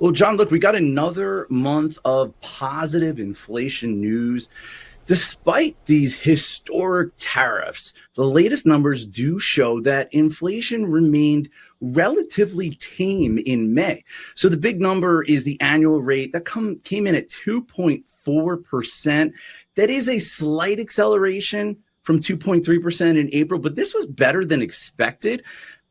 Well, John, look, we got another month of positive inflation news. Despite these historic tariffs, the latest numbers do show that inflation remained relatively tame in May. So the big number is the annual rate that came in at 2.4%. That is a slight acceleration from 2.3% in April, but this was better than expected.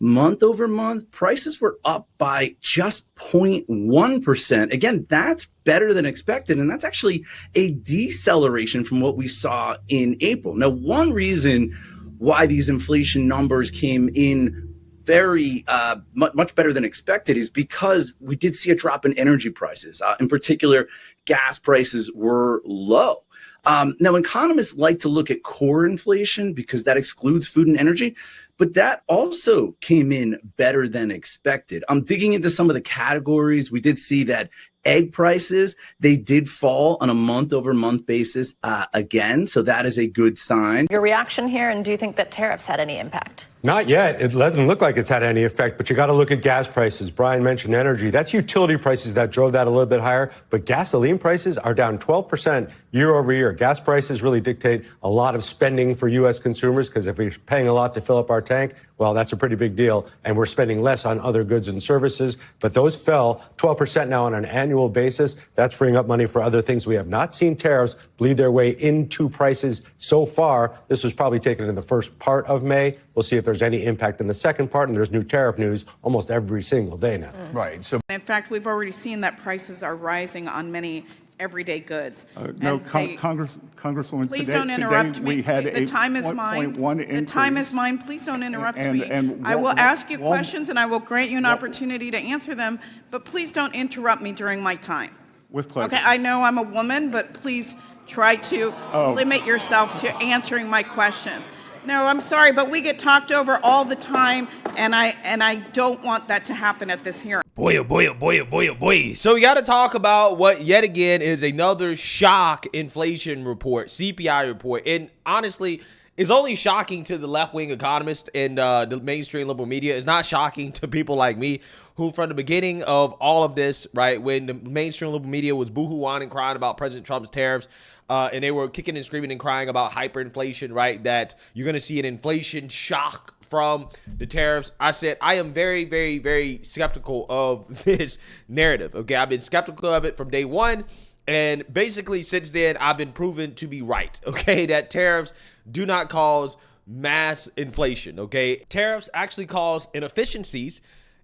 Month over month, prices were up by just 0.1%. Again, that's better than expected, and that's actually a deceleration from what we saw in April. Now, one reason why these inflation numbers came in very much better than expected is because we did see a drop in energy prices. In particular, gas prices were low. Now, economists like to look at core inflation because that excludes food and energy, but that also came in better than expected. I'm digging into some of the categories. We did see that egg prices, they did fall on a month over month basis again. So that is a good sign. Your reaction here, and do you think that tariffs had any impact? Not yet. It doesn't look like it's had any effect, but you got to look at gas prices. Brian mentioned energy. That's utility prices that drove that a little bit higher, but gasoline prices are down 12% year over year. Gas prices really dictate a lot of spending for U.S. consumers because if we're paying a lot to fill up our tank, well, that's a pretty big deal, and we're spending less on other goods and services. But those fell 12% now on an annual basis. That's freeing up money for other things. We have not seen tariffs bleed their way into prices so far. This was probably taken in the first part of May. We'll see if there's any impact in the second part, and there's new tariff news almost every single day now. Right. So, in fact, we've already seen that prices are rising on many everyday goods. Congresswoman, please don't interrupt me. We had the time is mine. The time is mine. Please don't interrupt me. I will ask you questions, and I will grant you an opportunity to answer them, but please don't interrupt me during my time. With pleasure. Okay, I know I'm a woman, but please try to limit yourself to answering my questions. No, I'm sorry, but we get talked over all the time, and I don't want that to happen at this hearing. Boy, oh boy, oh boy, oh boy, oh boy. So we got to talk about what yet again is another shock inflation report, CPI report. And honestly, it's only shocking to the left-wing economists and the mainstream liberal media. It's not shocking to people like me who, from the beginning of all of this, right, when the mainstream liberal media was boo-hoo-ing and crying about President Trump's tariffs, and they were kicking and screaming and crying about hyperinflation, right, that you're going to see an inflation shock from the tariffs. I said, I am very, very, very skeptical of this narrative. Okay, I've been skeptical of it from day one. And basically, since then, I've been proven to be right. Okay, that tariffs do not cause mass inflation. Okay, tariffs actually cause inefficiencies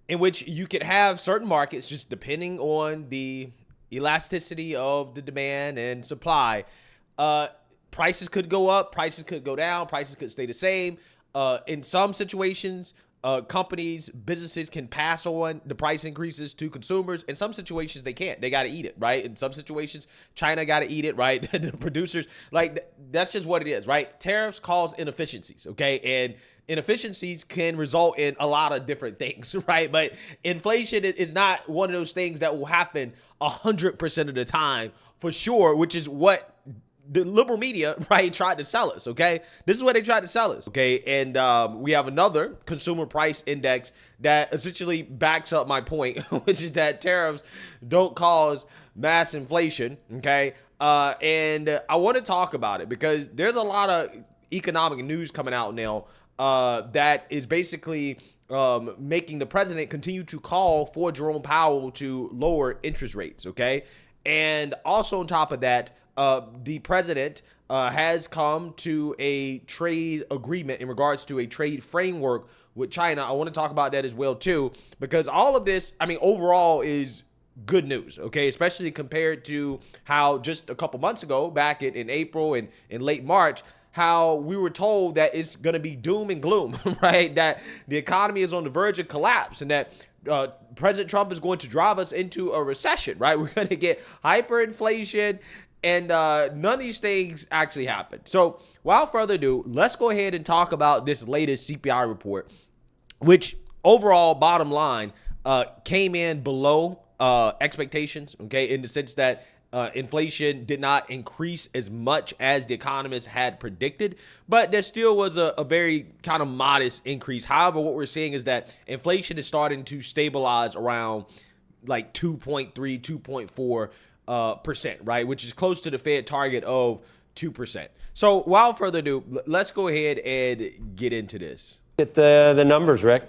in which you could have certain markets, just depending on the elasticity of the demand and supply. Prices could go up, prices could go down, prices could stay the same. In some situations, companies, businesses can pass on the price increases to consumers. In some situations, they can't. They got to eat it, right? In some situations, China got to eat it, right? The producers, like, that's just what it is, right? Tariffs cause inefficiencies, okay? And inefficiencies can result in a lot of different things, right? But inflation is not one of those things that will happen 100% of the time for sure, which is what the liberal media, right, tried to sell us, okay? This is what they tried to sell us, okay? And we have another consumer price index that essentially backs up my point, which is that tariffs don't cause mass inflation, okay? And I want to talk about it because there's a lot of economic news coming out now that is basically making the president continue to call for Jerome Powell to lower interest rates, okay? And also on top of that, the president has come to a trade agreement in regards to a trade framework with China. I want to talk about that as well, too, because all of this, I mean, overall is good news, okay, especially compared to how just a couple months ago, back in April and in late March, how we were told that it's going to be doom and gloom, right? That the economy is on the verge of collapse and that President Trump is going to drive us into a recession, right? We're going to get hyperinflation, and none of these things actually happen. So without further ado, let's go ahead and talk about this latest CPI report, which overall, bottom line, came in below expectations, okay, in the sense that inflation did not increase as much as the economists had predicted, but there still was a very kind of modest increase. However, what we're seeing is that inflation is starting to stabilize around like 2.3, 2.4%, right? Which is close to the Fed target of 2%. So without further ado, let's go ahead and get into this. Get the numbers, Rick.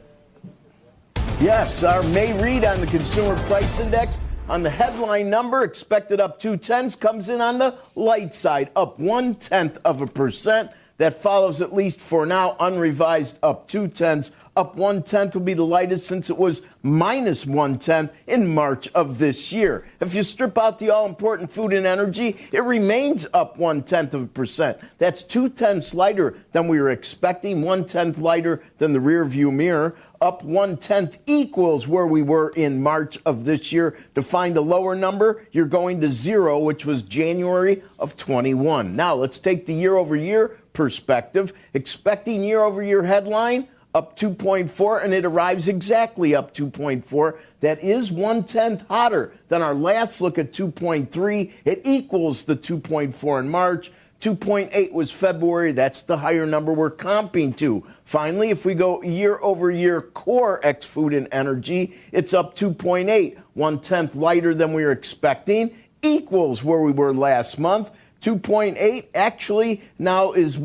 Yes, our May read on the Consumer Price Index on the headline number expected up 0.2, comes in on the light side, up 0.1%. That follows, at least for now, unrevised up 0.2. Up 0.1 will be the lightest since it was minus 0.1 in March of this year. If you strip out the all-important food and energy, it remains up 0.1%. That's 0.2 lighter than we were expecting, 0.1 lighter than the rear view mirror. Up 0.1 equals where we were in March of this year. To find a lower number, you're going to 0, which was January of 21. Now let's take the year-over-year perspective. Expecting year-over-year headline up 2.4, and it arrives exactly up 2.4. That is 0.1 hotter than our last look at 2.3. It equals the 2.4 in March. 2.8 was February. That's the higher number we're comping to. Finally, if we go year-over-year core ex-food and energy, it's up 2.8, 0.1 lighter than we were expecting, equals where we were last month. 2.8 actually now is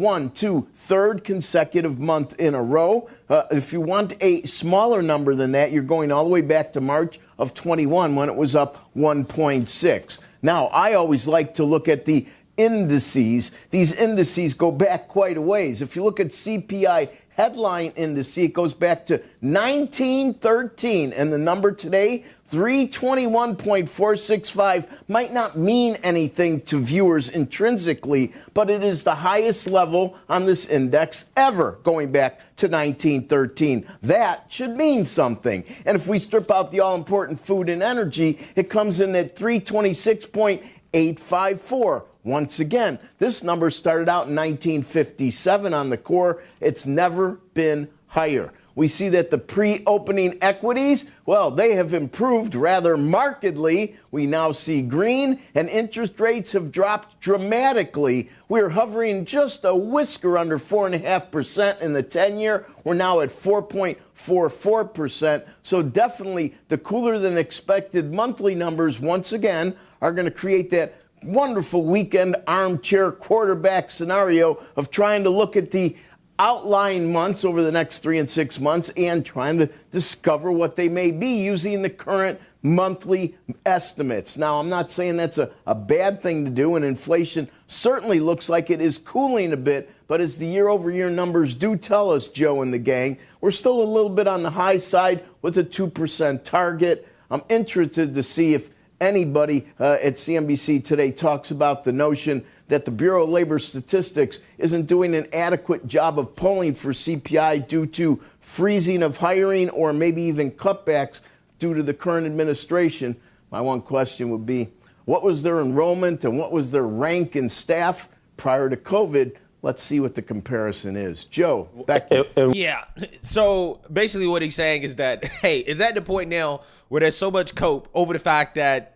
third consecutive month in a row. If you want a smaller number than that, you're going all the way back to March of 21 when it was up 1.6. Now, I always like to look at the indices. These indices go back quite a ways. If you look at CPI headline index, it goes back to 1913, and the number today, 321.465, might not mean anything to viewers intrinsically, but it is the highest level on this index ever, going back to 1913. That should mean something. And if we strip out the all-important food and energy, it comes in at 326.854. Once again, this number started out in 1957 on the core. It's never been higher. We see that the pre-opening equities, well, they have improved rather markedly. We now see green, and interest rates have dropped dramatically. We're hovering just a whisker under 4.5% in the 10-year. We're now at 4.44%. So definitely the cooler than expected monthly numbers, once again, are going to create that wonderful weekend armchair quarterback scenario of trying to look at the outlying months over the next 3 and 6 months and trying to discover what they may be using the current monthly estimates. Now, I'm not saying that's a bad thing to do, and inflation certainly looks like it is cooling a bit, but as the year-over-year numbers do tell us, Joe and the gang, we're still a little bit on the high side with a 2% target. I'm interested to see if anybody at CNBC today talks about the notion that the Bureau of Labor Statistics isn't doing an adequate job of polling for CPI due to freezing of hiring or maybe even cutbacks due to the current administration. My one question would be, what was their enrollment and what was their rank in staff prior to COVID? Let's see what the comparison is. Joe, back to you. Yeah. So basically what he's saying is that, hey, is at the point now where there's so much cope over the fact that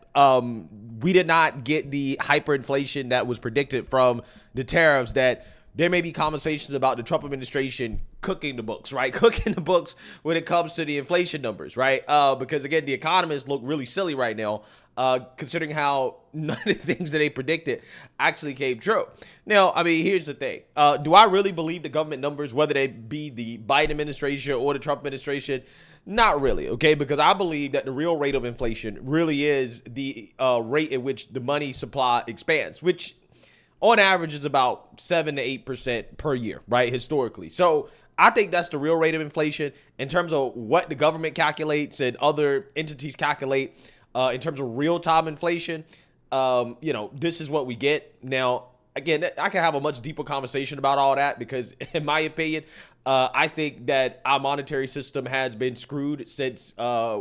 we did not get the hyperinflation that was predicted from the tariffs, that there may be conversations about the Trump administration cooking the books, right? Cooking the books when it comes to the inflation numbers, right? Because, again, the economists look really silly right now, considering how none of the things that they predicted actually came true. Now, I mean, here's the thing. Do I really believe the government numbers, whether they be the Biden administration or the Trump administration? Not really, okay? Because I believe that the real rate of inflation really is the rate at which the money supply expands, which on average is about 7 to 8% per year, right, historically. So I think that's the real rate of inflation in terms of what the government calculates and other entities calculate in terms of real-time inflation. This is what we get. Now, again, I can have a much deeper conversation about all that because, in my opinion, I think that our monetary system has been screwed since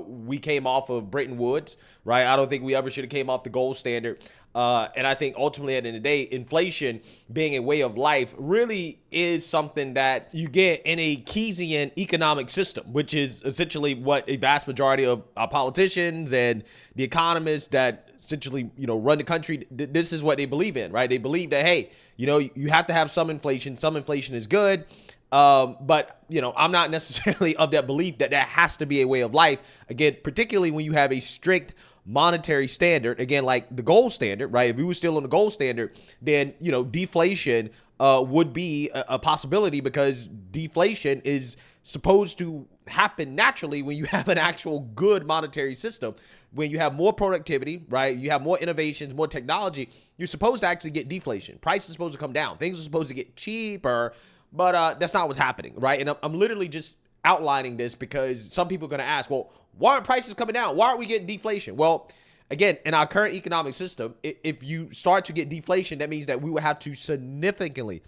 we came off of Bretton Woods, right? I don't think we ever should have came off the gold standard. And I think ultimately at the end of the day, inflation being a way of life really is something that you get in a Keynesian economic system, which is essentially what a vast majority of our politicians and the economists that essentially, run the country, this is what they believe in, right? They believe that, hey, you have to have some inflation. Some inflation is good. But, you know, I'm not necessarily of that belief that that has to be a way of life. Again, particularly when you have a strict monetary standard, again, like the gold standard, right? If we were still on the gold standard, then, you know, deflation would be a possibility, because deflation is supposed to happen naturally when you have an actual good monetary system. When you have more productivity, right? You have more innovations, more technology, you're supposed to actually get deflation. Prices are supposed to come down. Things are supposed to get cheaper, but that's not what's happening, right? And I'm literally just outlining this because some people are going to ask, well, why aren't prices coming down? Why aren't we getting deflation? Well, again, in our current economic system, if you start to get deflation, that means that we would have to significantly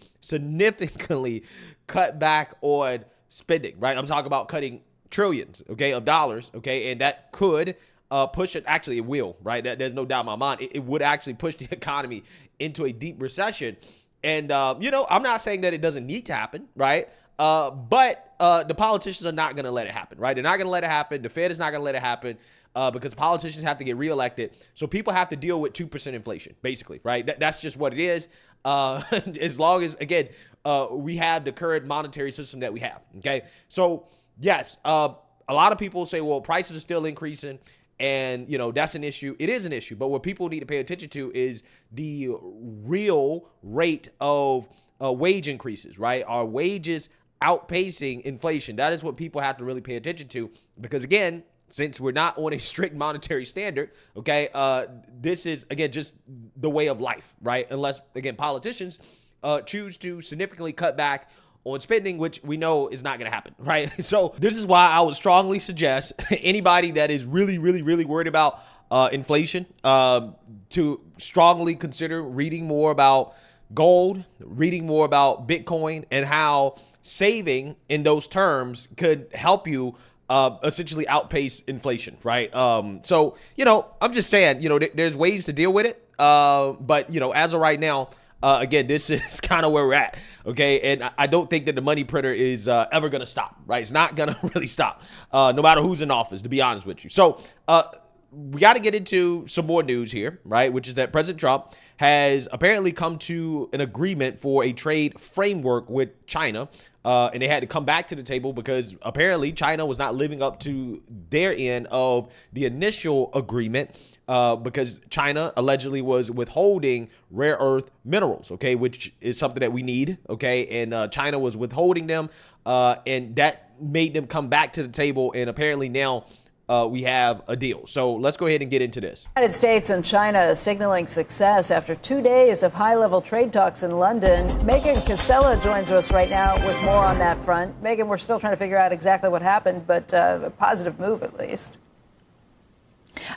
cut back on spending, right? I'm talking about cutting trillions, okay, of dollars, okay, and that could push it. Actually, it will, right? There's no doubt in my mind. It would actually push the economy into a deep recession. And, you know, I'm not saying that it doesn't need to happen, right? But the politicians are not going to let it happen, right? They're not going to let it happen. The Fed is not going to let it happen because politicians have to get reelected. So people have to deal with 2% inflation, basically, right? That's just what it is. As long as, again, we have the current monetary system that we have, okay? So, yes, a lot of people say, well, prices are still increasing. And, you know, that's an issue. It is an issue. But what people need to pay attention to is the real rate of wage increases, right? Are wages outpacing inflation? That is what people have to really pay attention to. Because, again, since we're not on a strict monetary standard, okay, this is, again, just the way of life, right? Unless, again, politicians choose to significantly cut back on spending, which we know is not going to happen, right? So this is why I would strongly suggest anybody that is really worried about inflation to strongly consider reading more about gold, reading more about Bitcoin, and how saving in those terms could help you essentially outpace inflation, right? So, you know, I'm just saying, you know, there's ways to deal with it. But, you know, as of right now, again, this is kind of where we're at, okay? And I don't think that the money printer is ever going to stop, right? It's not going to really stop, no matter who's in office, to be honest with you. So we got to get into some more news here, right? Which is that President Trump has apparently come to an agreement for a trade framework with China. And they had to come back to the table because apparently China was not living up to their end of the initial agreement. Because China allegedly was withholding rare earth minerals, okay, which is something that we need, okay, and China was withholding them, and that made them come back to the table, and apparently now we have a deal. So let's go ahead and get into this. The United States and China signaling success after 2 days of high-level trade talks in London. Megan Casella joins us right now with more on that front. Megan, we're still trying to figure out exactly what happened, but a positive move at least.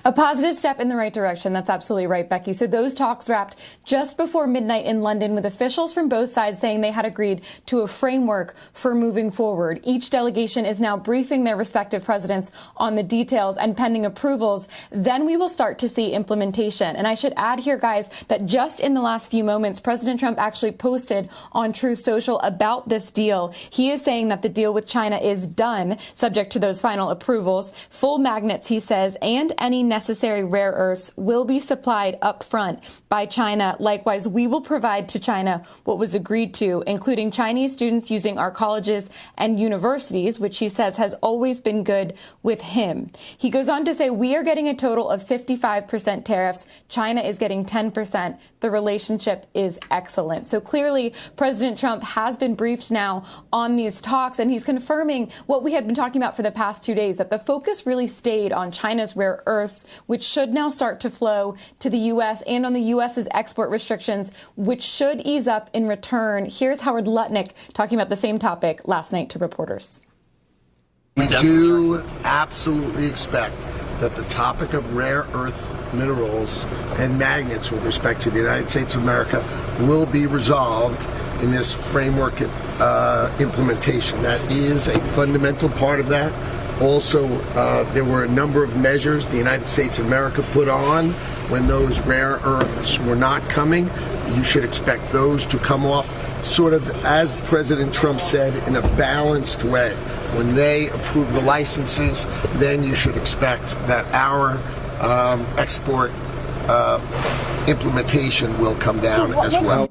A positive step in the right direction. That's absolutely right, Becky. So those talks wrapped just before midnight in London, with officials from both sides saying they had agreed to a framework for moving forward. Each delegation is now briefing their respective presidents on the details, and pending approvals, then we will start to see implementation. And I should add here, guys, that just in the last few moments, President Trump actually posted on Truth Social about this deal. He is saying that the deal with China is done, subject to those final approvals. Full magnets, he says, and any necessary rare earths will be supplied up front by China. Likewise, we will provide to China what was agreed to, including Chinese students using our colleges and universities, which he says has always been good with him. He goes on to say, we are getting a total of 55% tariffs. China is getting 10%. The relationship is excellent. So clearly, President Trump has been briefed now on these talks, and he's confirming what we had been talking about for the past 2 days, that the focus really stayed on China's rare earths, which should now start to flow to the U.S. and on the U.S.'s export restrictions, which should ease up in return. Here's Howard Lutnick talking about the same topic last night to reporters. We do absolutely expect that the topic of rare earth minerals and magnets with respect to the United States of America will be resolved in this framework implementation. That is a fundamental part of that. Also, there were a number of measures the United States of America put on when those rare earths were not coming. You should expect those to come off sort of, as President Trump said, in a balanced way. When they approve the licenses, then you should expect that our export implementation will come down as well.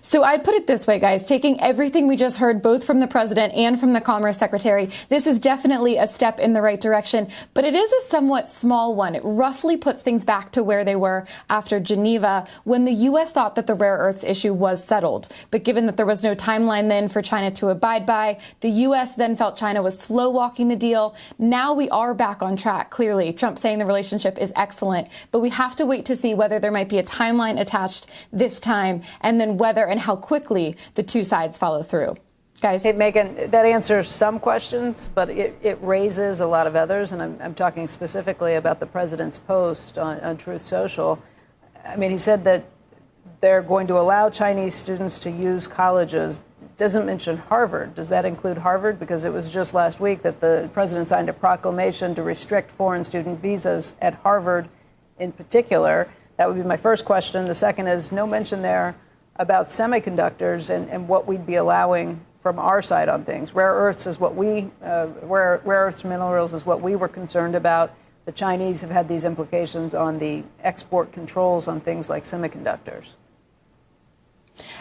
So I'd put it this way, guys, taking everything we just heard, both from the president and from the Commerce Secretary, this is definitely a step in the right direction, but it is a somewhat small one. It roughly puts things back to where they were after Geneva, when the U.S. thought that the rare earths issue was settled. But given that there was no timeline then for China to abide by, the U.S. then felt China was slow walking the deal. Now we are back on track, clearly. Trump saying the relationship is excellent, but we have to wait to see whether there might be a timeline attached this time, and then whether and how quickly the two sides follow through. Guys. Hey, Megan, that answers some questions, but it raises a lot of others. And I'm talking specifically about the president's post on Truth Social. I mean, he said that they're going to allow Chinese students to use colleges. Doesn't mention Harvard. Does that include Harvard? Because it was just last week that the president signed a proclamation to restrict foreign student visas at Harvard in particular. That would be my first question. The second is no mention there about semiconductors and what we'd be allowing from our side on things. Rare earths is what rare earths minerals is what we were concerned about. The Chinese have had these implications on the export controls on things like semiconductors.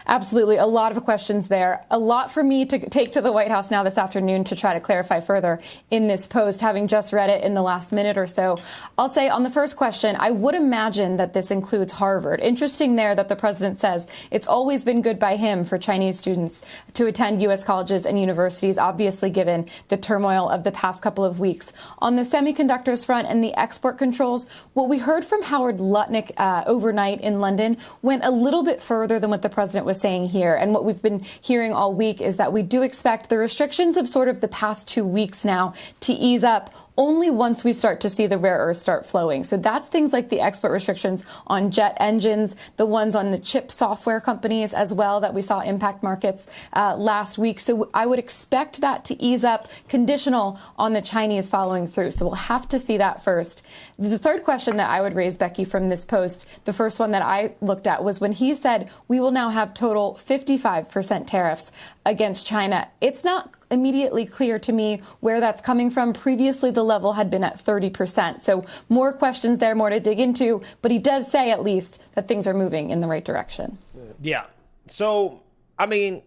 Absolutely. A lot of questions there. A lot for me to take to the White House now this afternoon to try to clarify further in this post, having just read it in the last minute or so. I'll say on the first question, I would imagine that this includes Harvard. Interesting there that the president says it's always been good by him for Chinese students to attend U.S. colleges and universities, obviously given the turmoil of the past couple of weeks. On the semiconductors front and the export controls, what we heard from Howard Lutnick overnight in London went a little bit further than what the president was saying here. And what we've been hearing all week is that we do expect the restrictions of sort of the past 2 weeks now to ease up only once we start to see the rare earths start flowing. So that's things like the export restrictions on jet engines, the ones on the chip software companies as well that we saw impact markets last week. So I would expect that to ease up, conditional on the Chinese following through. So we'll have to see that first. The third question that I would raise, Becky, from this post, the first one that I looked at was when he said we will now have total 55% tariffs against China. It's not immediately clear to me where that's coming from. Previously, the level had been at 30%. So more questions there, more to dig into. But he does say at least that things are moving in the right direction. Yeah. So, I mean,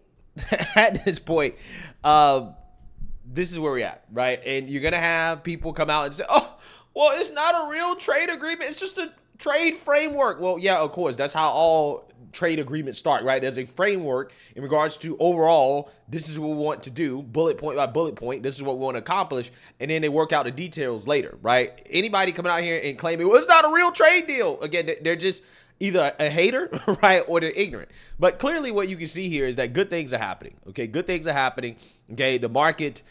at this point, this is where we're at, right? And you're going to have people come out and say, oh, well, it's not a real trade agreement. It's just a trade framework. Well, yeah, of course. That's how all trade agreements start, right? There's a framework in regards to overall, this is what we want to do, bullet point by bullet point. This is what we want to accomplish. And then they work out the details later, right? Anybody coming out here and claiming, well, it's not a real trade deal. Again, they're just either a hater, right? Or they're ignorant. But clearly what you can see here is that good things are happening. Okay. Good things are happening. Okay. The market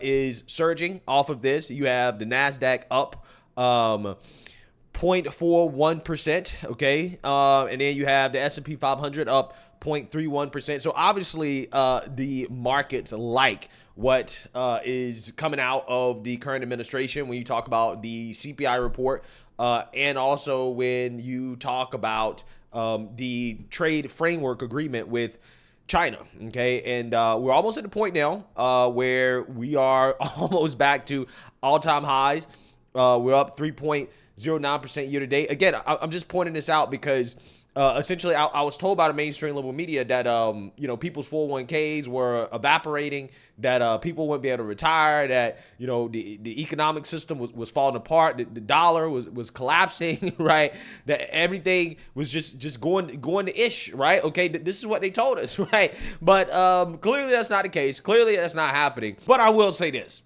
is surging off of this. You have the NASDAQ up 0.41%, okay? And then you have the S&P 500 up 0.31%. So obviously the markets like what is coming out of the current administration when you talk about the CPI report and also when you talk about the trade framework agreement with China, okay? And we're almost at the point now where we are almost back to all-time highs. We're up 3.09% year to date. Again, I'm just pointing this out because essentially I was told by the mainstream liberal media that people's 401ks were evaporating, that people wouldn't be able to retire, that the economic system was falling apart, the dollar was collapsing, right? That everything was just going to ish, right? Okay, this is what they told us, right? But clearly that's not the case. Clearly that's not happening. But I will say this: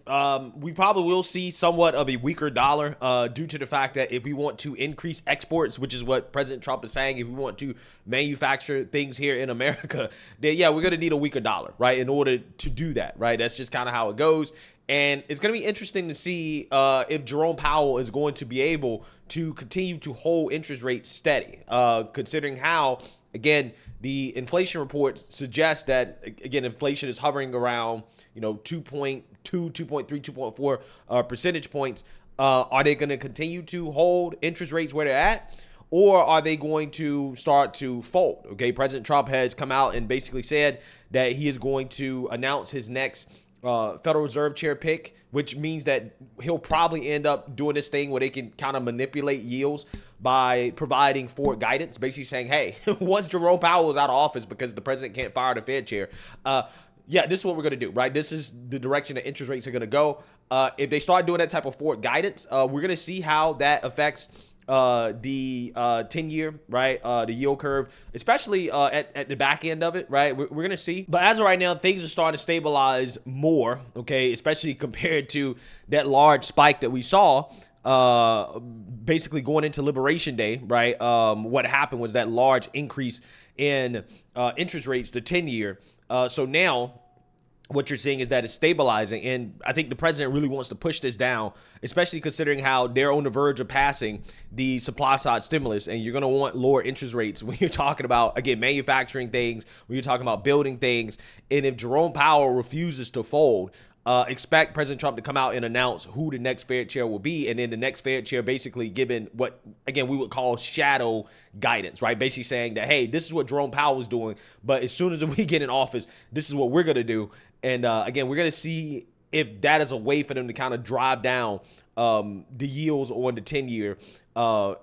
we probably will see somewhat of a weaker dollar due to the fact that if we want to increase exports, which is what President Trump is saying, if we want to manufacture things here in America, then yeah, we're going to need a weaker dollar, right, in order to do that, right? That's just kind of how it goes. And it's going to be interesting to see if Jerome Powell is going to be able to continue to hold interest rates steady, considering how, again, the inflation report suggests that, again, inflation is hovering around, 2.2, 2.3, 2.4 percentage points. Are they going to continue to hold interest rates where they're at? Or are they going to start to fold? Okay, President Trump has come out and basically said that he is going to announce his next Federal Reserve chair pick, which means that he'll probably end up doing this thing where they can kind of manipulate yields by providing forward guidance, basically saying, hey, once Jerome Powell is out of office because the president can't fire the Fed chair, yeah, this is what we're going to do, right? This is the direction that interest rates are going to go. If they start doing that type of forward guidance, we're going to see how that affects the 10-year, right? The yield curve, especially at the back end of it, right? We're going to see. But as of right now, things are starting to stabilize more, okay? Especially compared to that large spike that we saw basically going into Liberation Day, right? What happened was that large increase in interest rates, the 10-year. So now what you're seeing is that it's stabilizing. And I think the president really wants to push this down, especially considering how they're on the verge of passing the supply side stimulus. And you're going to want lower interest rates when you're talking about, again, manufacturing things, when you're talking about building things. And if Jerome Powell refuses to fold, expect President Trump to come out and announce who the next Fed chair will be. And then the next Fed chair basically given what, again, we would call shadow guidance, right? Basically saying that, hey, this is what Jerome Powell is doing, but as soon as we get in office, this is what we're going to do. And again, we're going to see if that is a way for them to kind of drive down the yields on the 10-year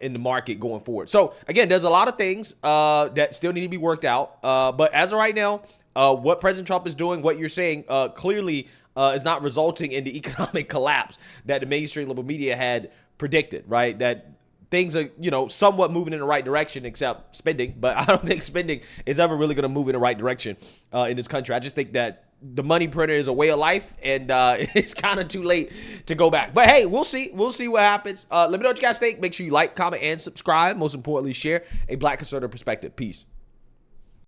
in the market going forward. So again, there's a lot of things that still need to be worked out. But as of right now, what President Trump is doing, what you're saying, clearly is not resulting in the economic collapse that the mainstream liberal media had predicted, right? That things are, somewhat moving in the right direction, except spending. But I don't think spending is ever really going to move in the right direction in this country. I just think that the money printer is a way of life, and it's kind of too late to go back. But hey, we'll see. We'll see what happens. Let me know what you guys think. Make sure you like, comment, and subscribe. Most importantly, share a Black conservative perspective. Peace.